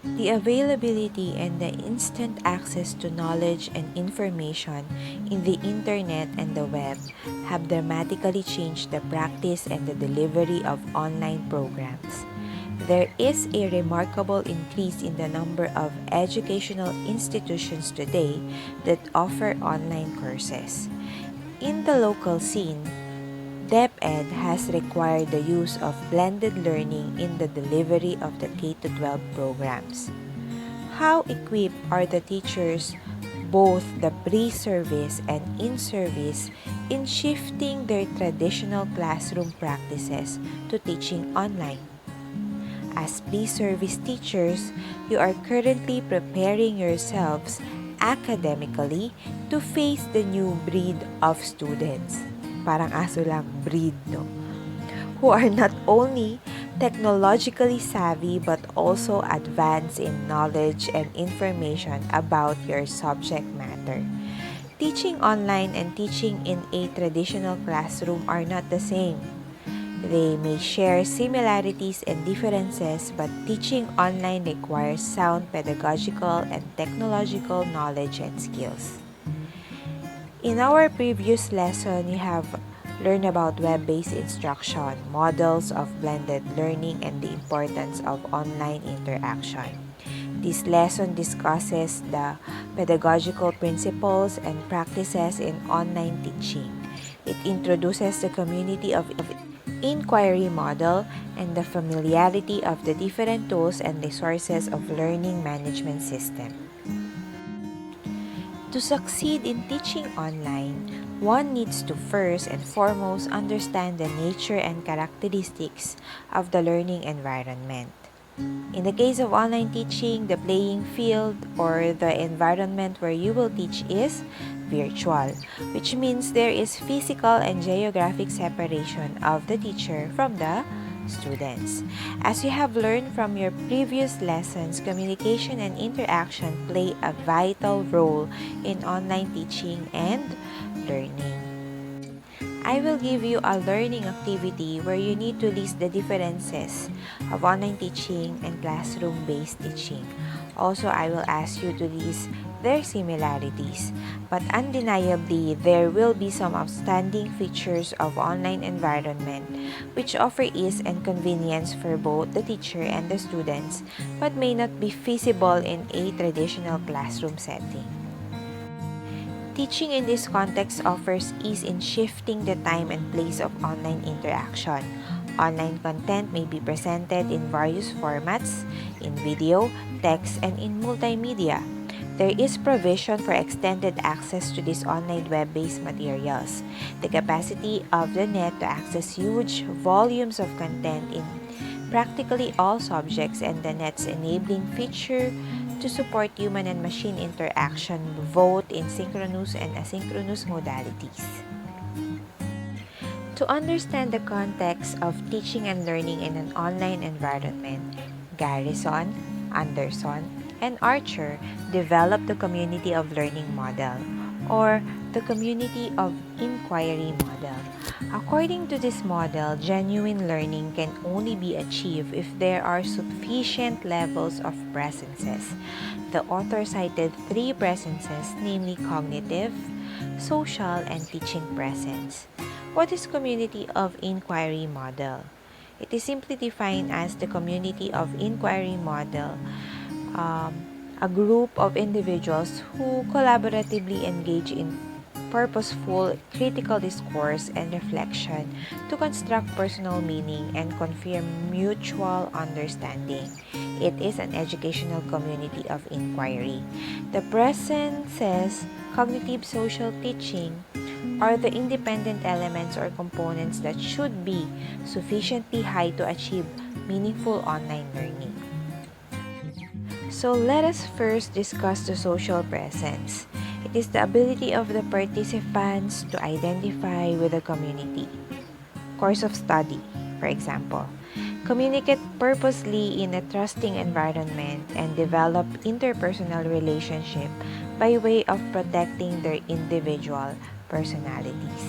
The availability and the instant access to knowledge and information in the internet and the web have dramatically changed the practice and the delivery of online programs. There is a remarkable increase in the number of educational institutions today that offer online courses. In the local scene, DepEd has required the use of blended learning in the delivery of the K-12 programs. How equipped are the teachers, both the pre-service and in-service, in shifting their traditional classroom practices to teaching online? As pre-service teachers, you are currently preparing yourselves academically to face the new breed of students. Parang aso lang, breed, no? Who are not only technologically savvy but also advanced in knowledge and information about your subject matter. Teaching online and teaching in a traditional classroom are not the same. They may share similarities and differences, but teaching online requires sound pedagogical and technological knowledge and skills. In our previous lesson, we have learned about web-based instruction, models of blended learning, and the importance of online interaction. This lesson discusses the pedagogical principles and practices in online teaching. It introduces the community of inquiry model and the familiarity of the different tools and resources of learning management system. To succeed in teaching online, one needs to first and foremost understand the nature and characteristics of the learning environment. In the case of online teaching, the playing field or the environment where you will teach is virtual, which means there is physical and geographic separation of the teacher from the students. As you have learned from your previous lessons, communication and interaction play a vital role in online teaching and learning. I will give you a learning activity where you need to list the differences of online teaching and classroom-based teaching. Also, I will ask you to list their similarities, but undeniably, there will be some outstanding features of online environment which offer ease and convenience for both the teacher and the students, but may not be feasible in a traditional classroom setting. Teaching in this context offers ease in shifting the time and place of online interaction. Online content may be presented in various formats, in video, text, and in multimedia. There is provision for extended access to these online web-based materials. The capacity of the net to access huge volumes of content in practically all subjects and the net's enabling feature to support human and machine interaction both in synchronous and asynchronous modalities. To understand the context of teaching and learning in an online environment, Garrison, Anderson, and Archer developed the community of learning model, or the community of inquiry model. According to this model, genuine learning can only be achieved if there are sufficient levels of presences. The author cited 3 presences, namely cognitive, social, and teaching presence. What is community of inquiry model? It is simply defined as the community of inquiry model, a group of individuals who collaboratively engage in purposeful, critical discourse and reflection to construct personal meaning and confirm mutual understanding. It is an educational community of inquiry. The present says cognitive social teaching are the independent elements or components that should be sufficiently high to achieve meaningful online learning. So let us first discuss the social presence. It is the ability of the participants to identify with the community. Course of study, for example. Communicate purposely in a trusting environment and develop interpersonal relationship by way of protecting their individual personalities.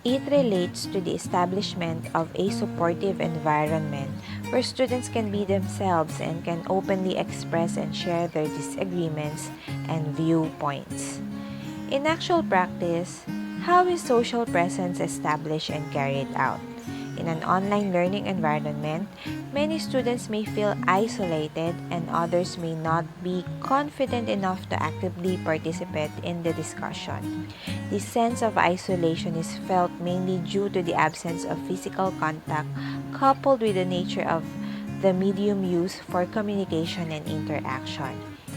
It relates to the establishment of a supportive environment where students can be themselves and can openly express and share their disagreements and viewpoints. In actual practice, how is social presence established and carried out? In an online learning environment, many students may feel isolated and others may not be confident enough to actively participate in the discussion. This sense of isolation is felt mainly due to the absence of physical contact coupled with the nature of the medium used for communication and interaction.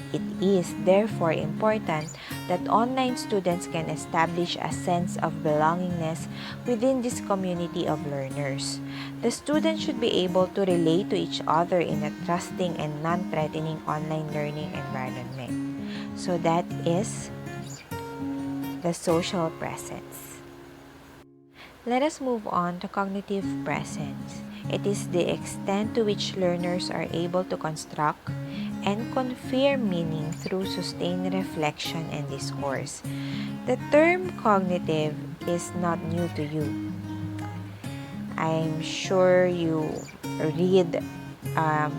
It is therefore important that online students can establish a sense of belongingness within this community of learners. The students should be able to relate to each other in a trusting and non-threatening online learning environment. So that is the social presence. Let us move on to cognitive presence. It is the extent to which learners are able to construct and confer meaning through sustained reflection and discourse. The term cognitive is not new to you. I'm sure you read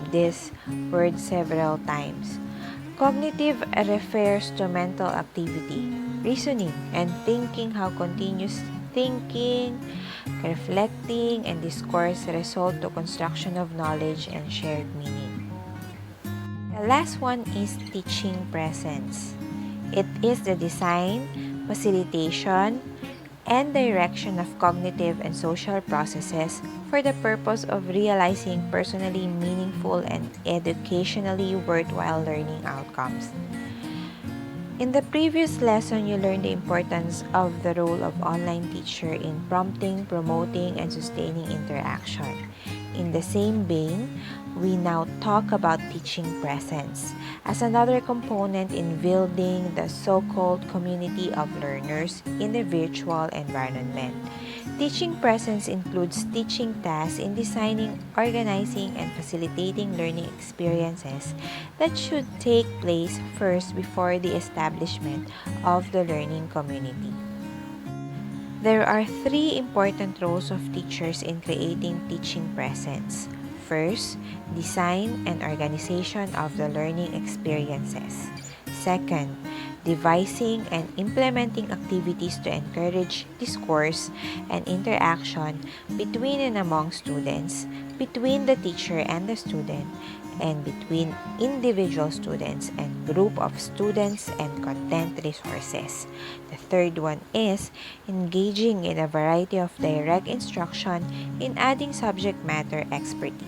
this word several times. Cognitive refers to mental activity, reasoning, and thinking, how continuous thinking, reflecting, and discourse result to construction of knowledge and shared meaning. The last one is teaching presence. It is the design, facilitation, and direction of cognitive and social processes for the purpose of realizing personally meaningful and educationally worthwhile learning outcomes. In the previous lesson, you learned the importance of the role of online teacher in prompting, promoting, and sustaining interaction. In the same vein, we now talk about teaching presence as another component in building the so-called community of learners in the virtual environment. Teaching presence includes teaching tasks in designing, organizing, and facilitating learning experiences that should take place first before the establishment of the learning community. There are three important roles of teachers in creating teaching presence. First, design and organization of the learning experiences. Second, devising and implementing activities to encourage discourse and interaction between and among students, between the teacher and the student, and between individual students and group of students and content resources. The third one is engaging in a variety of direct instruction in adding subject matter expertise.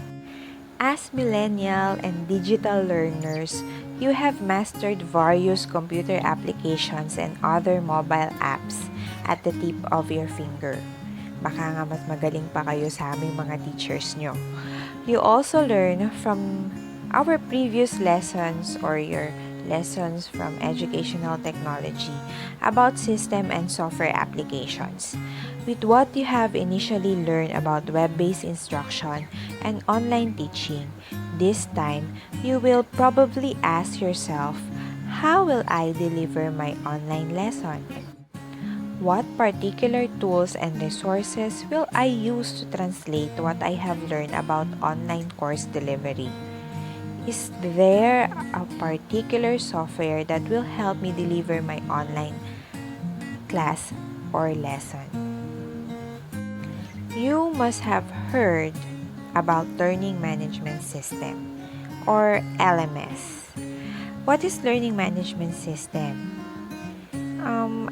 As millennial and digital learners, you have mastered various computer applications and other mobile apps at the tip of your finger. Baka nga mas magaling pa kayo sa aming mga teachers nyo. You also learn from our previous lessons or your lessons from educational technology about system and software applications. With what you have initially learned about web-based instruction and online teaching, this time you will probably ask yourself, how will I deliver my online lesson? What particular tools and resources will I use to translate what I have learned about online course delivery? Is there a particular software that will help me deliver my online class or lesson? You must have heard about Learning Management System or LMS. What is Learning Management System?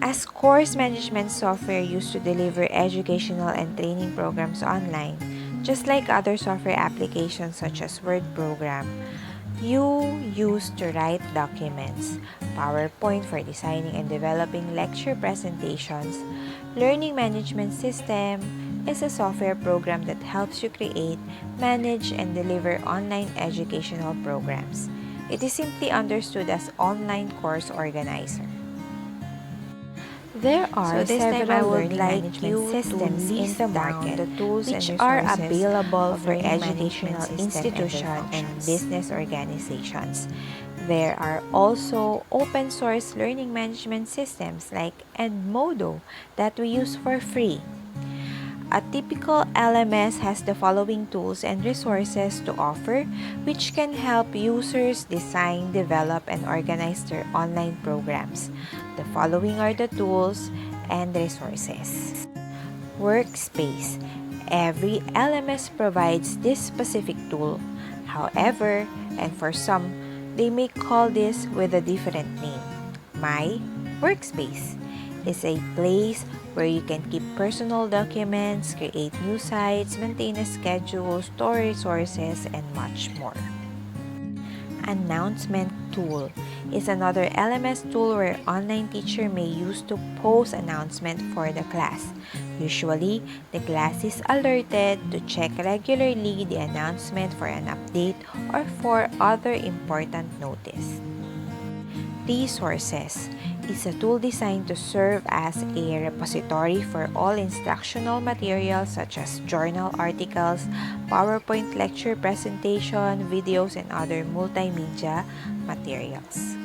As course management software used to deliver educational and training programs online, just like other software applications such as Word program, you used to write documents, PowerPoint for designing and developing lecture presentations. Learning Management System is a software program that helps you create, manage, and deliver online educational programs. It is simply understood as online course organizer. There are several learning management systems in the market which are available for educational institutions and business organizations. There are also open source learning management systems like Edmodo that we use for free. A typical LMS has the following tools and resources to offer, which can help users design, develop, and organize their online programs. The following are the tools and resources. Workspace. Every LMS provides this specific tool. However, and for some, they may call this with a different name. My Workspace is a place where you can keep personal documents, create new sites, maintain a schedule, store resources, and much more. Announcement tool is another LMS tool where online teacher may use to post announcement for the class. Usually, the class is alerted to check regularly the announcement for an update or for other important notice. Resources is a tool designed to serve as a repository for all instructional materials such as journal articles, PowerPoint lecture presentation, videos, and other multimedia materials.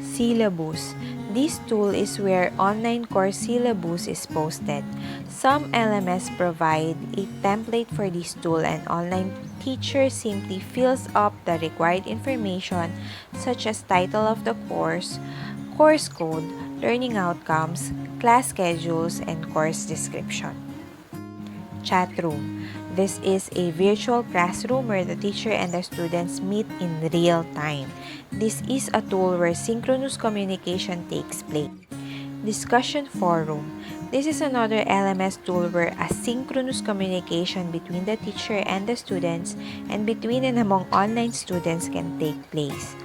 Syllabus. This tool is where online course syllabus is posted. Some LMS provide a template for this tool and online teacher simply fills up the required information such as title of the course code, learning outcomes, class schedules, and course description. Chat room. This is a virtual classroom where the teacher and the students meet in real time. This is a tool where synchronous communication takes place. Discussion forum. This is another LMS tool where asynchronous communication between the teacher and the students and between and among online students can take place.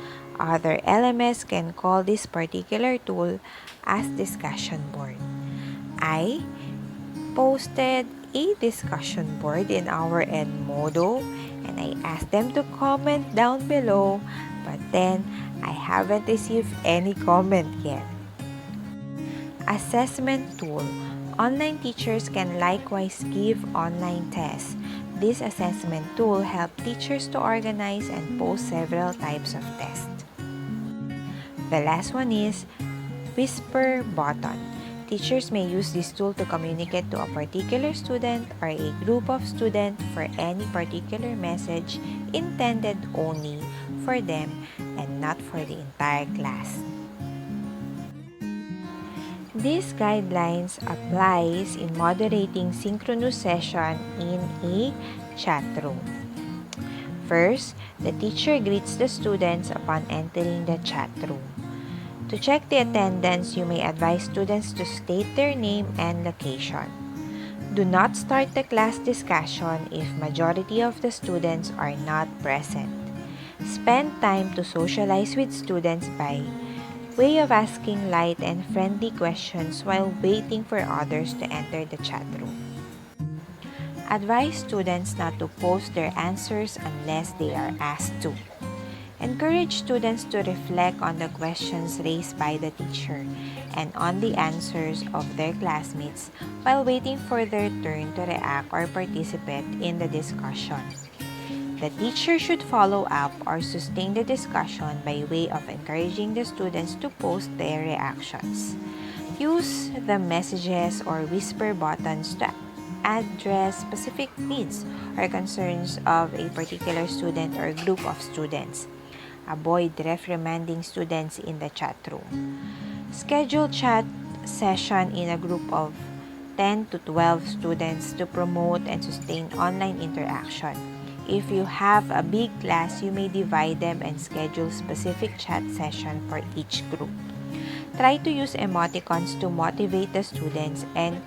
Other LMS can call this particular tool as discussion board. I posted a discussion board in our Edmodo and I asked them to comment down below, but then I haven't received any comment yet. Assessment tool. Online teachers can likewise give online tests. This assessment tool helps teachers to organize and post several types of tests. The last one is Whisper button. Teachers may use this tool to communicate to a particular student or a group of students for any particular message intended only for them and not for the entire class. These guidelines applies in moderating synchronous session in a chat room. First, the teacher greets the students upon entering the chat room. To check the attendance, you may advise students to state their name and location. Do not start the class discussion if majority of the students are not present. Spend time to socialize with students by way of asking light and friendly questions while waiting for others to enter the chat room. Advise students not to post their answers unless they are asked to. Encourage students to reflect on the questions raised by the teacher and on the answers of their classmates while waiting for their turn to react or participate in the discussion. The teacher should follow up or sustain the discussion by way of encouraging the students to post their reactions. Use the messages or whisper buttons to address specific needs or concerns of a particular student or group of students. Avoid reprimanding students in the chat room. Schedule chat session in a group of 10 to 12 students to promote and sustain online interaction. If you have a big class, you may divide them and schedule specific chat session for each group. Try to use emoticons to motivate the students and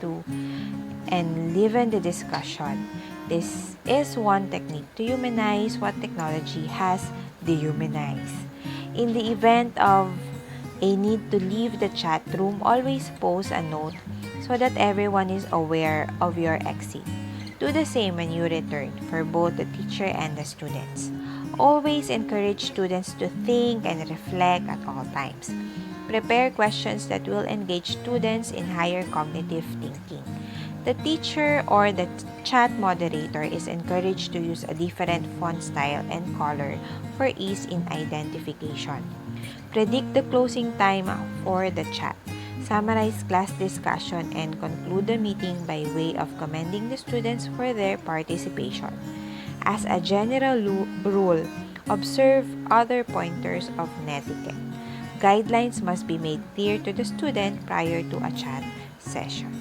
liven the discussion. This is one technique to humanize what technology has dehumanized. In the event of a need to leave the chat room, always post a note so that everyone is aware of your exit. Do the same when you return for both the teacher and the students. Always encourage students to think and reflect at all times. Prepare questions that will engage students in higher cognitive thinking. The teacher or the chat moderator is encouraged to use a different font style and color for ease in identification. Predict the closing time for the chat. Summarize class discussion and conclude the meeting by way of commending the students for their participation. As a general rule, observe other pointers of netiquette. Guidelines must be made clear to the student prior to a chat session.